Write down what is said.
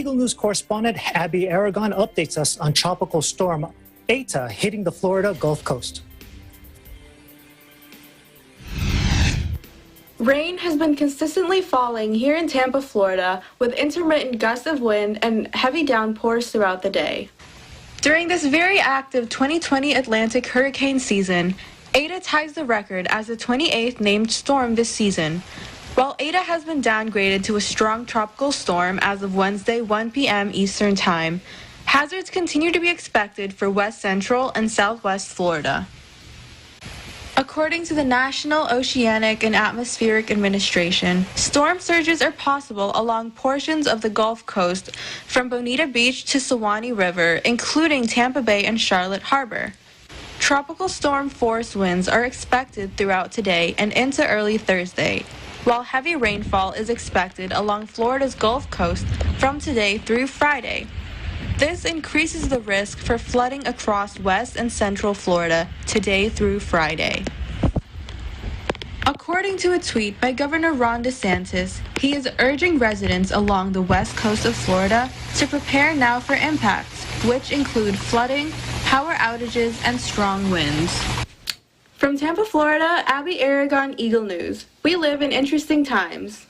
Eagle News correspondent Abby Aragon updates us on tropical storm Eta hitting the Florida Gulf Coast. Rain has been consistently falling here in Tampa, Florida, with intermittent gusts of wind and heavy downpours throughout the day. During this very active 2020 Atlantic hurricane season, Eta ties the record as the 28th named storm this season. While Eta has been downgraded to a strong tropical storm as of Wednesday 1 p.m. Eastern Time, hazards continue to be expected for west central and southwest Florida. According to the National Oceanic and Atmospheric Administration, storm surges are possible along portions of the Gulf Coast from Bonita Beach to Suwannee River, including Tampa Bay and Charlotte Harbor. Tropical storm force winds are expected throughout today and into early Thursday, while heavy rainfall is expected along Florida's Gulf Coast from today through Friday. This increases the risk for flooding across west and central Florida today through Friday. According to a tweet by Governor Ron DeSantis, he is urging residents along the west coast of Florida to prepare now for impacts, which include flooding, power outages, and strong winds. From Tampa, Florida, Abby Aragon, Eagle News. We live in interesting times.